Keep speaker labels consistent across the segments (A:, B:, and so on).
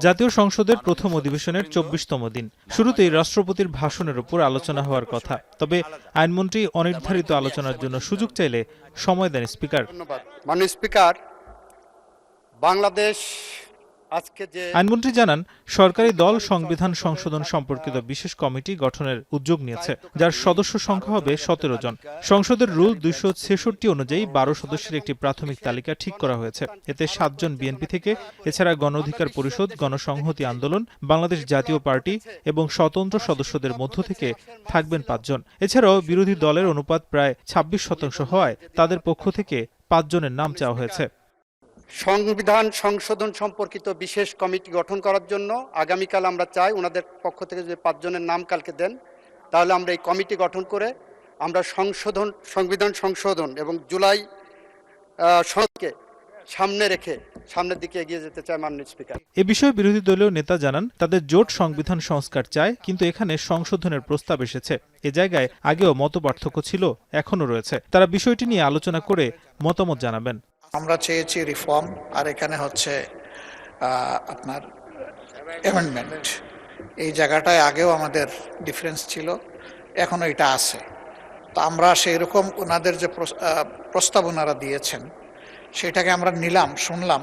A: জাতীয় সংসদের প্রথম অধিবেশনের ২৪তম দিন। শুরুতেই রাষ্ট্রপতির ভাষণের উপর আলোচনা হওয়ার কথা, তবে আইনমন্ত্রী অনির্ধারিত আলোচনার জন্য সুযোগ চাইলে সময় দেন স্পিকার।
B: মাননীয় স্পিকার, বাংলাদেশ
A: আইনমন্ত্রী জানান, সরকারি দল সংবিধান সংশোধন সম্পর্কিত বিশেষ কমিটি গঠনের উদ্যোগ নিয়েছে, যার সদস্য সংখ্যা হবে ১৭ জন। সংসদের রুল ২৬৬ অনুযায়ী ১২ সদস্যের একটি প্রাথমিক তালিকা ঠিক করা হয়েছে। এতে ৭ জন বিএনপি থেকে, এছাড়া গণ অধিকার পরিষদ, গণসংহতি আন্দোলন, বাংলাদেশ জাতীয় পার্টি এবং স্বতন্ত্র সদস্যদের মধ্য থেকে থাকবেন ৫ জন। এছাড়াও বিরোধী দলের অনুপাত প্রায় ২৬% হওয়ায় তাদের পক্ষ থেকে ৫ জনের নাম চাওয়া হয়েছে।
B: সংবিধান সংশোধন সম্পর্কিত বিশেষ কমিটি গঠন করার জন্য আগামীকাল আমরা চাই ওনাদের পক্ষ থেকে যদি ৫ জনের নাম কালকে দেন, তাহলে আমরা এই কমিটি গঠন করে আমরা সংবিধান সংশোধন এবং জুলাই সনদকে সামনে রেখে সামনের দিকে এগিয়ে যেতে চায় মাননীয় স্পিকার।
A: এ বিষয়ে বিরোধী দলীয় নেতা জানান, তাদের জোট সংবিধান সংস্কার চায়, কিন্তু এখানে সংশোধনের প্রস্তাব এসেছে। এ জায়গায় আগেও মতপার্থক্য ছিল, এখনো রয়েছে। তারা বিষয়টি নিয়ে আলোচনা করে মতামত জানাবেন।
C: আমরা চেয়েছি রিফর্ম, আর এখানে হচ্ছে আপনার অ্যামেন্ডমেন্ট। এই জায়গাটায় আগেও আমাদের ডিফারেন্স ছিল, এখনো এটা আছে। তো আমরা সেই রকম ওনাদের যে প্রস্তাব ওনারা দিয়েছেন সেটাকে আমরা নিলাম, শুনলাম,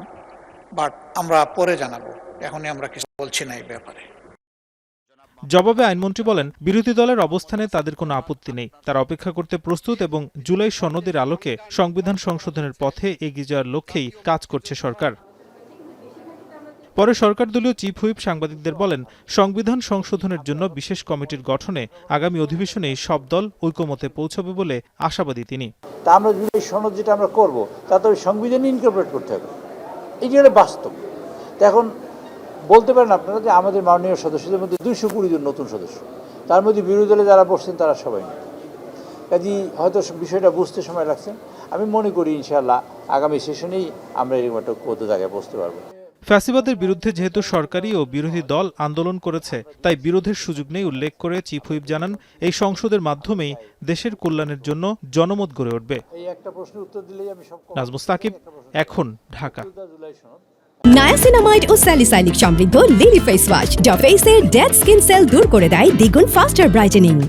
C: বাট আমরা পরে জানাবো, এখনই আমরা কিছু বলছি না এই ব্যাপারে।
A: জবাবে আইনমন্ত্রী বলেন, বিরোধী দলের অবস্থানে তাদের কোনো আপত্তি নেই, তারা অপেক্ষা করতে প্রস্তুত এবং জুলাই সনদের আলোকে সংবিধান সংশোধনের পথে এগিয়ে যাওয়ার লক্ষ্যেই কাজ করছে সরকার। পরে সরকার দলীয় চিফ হুইপ সাংবাদিকদের বলেন, সংবিধান সংশোধনের জন্য বিশেষ কমিটির গঠনে আগামী অধিবেশনেই সব দল ঐকমত্যে পৌঁছবে বলে আশাবাদী তিনি।
D: তা আমরা জুলাই সনদ যেটা আমরা করবো তাতে সংবিধানে ইনকর্পোরেট করতে হবে, এটি হলো বাস্তব। এখন বলতে পারেন আপনারা যে আমাদের মাননীয় সদস্যদের মধ্যে ২২০ জন নতুন সদস্য, তার মধ্যে বিরোধী দলে যারা বসছেন তারা সবাই নেই। কাজেই হয়তো বিষয়টা বুঝতে সময় লাগছে। আমি মনে করি ইনশাআল্লাহ আগামী সেশনেই আমরা এরকম একটা কত জায়গায় বসতে পারবো।
A: ফ্যাসিবাদের বিরুদ্ধে যেহেতু সরকারি ও বিরোধী দল আন্দোলন করেছে, তাই বিরোধের সুযোগ নেই উল্লেখ করে চিফ হুইপ জানান, এই সংসদের মাধ্যমেই দেশের কল্যাণের জন্য জনমত গড়ে উঠবে। নাজমুস সাকিব, এখন, ঢাকা।
E: নায়াসিনামাইড ও স্যালিসাইলিক সমৃদ্ধ লিলি ফেস ওয়াশ, যা ফেসের ডেড স্কিন সেল দূর করে দেয় দ্বিগুণ ফাস্টার ব্রাইটেনিং।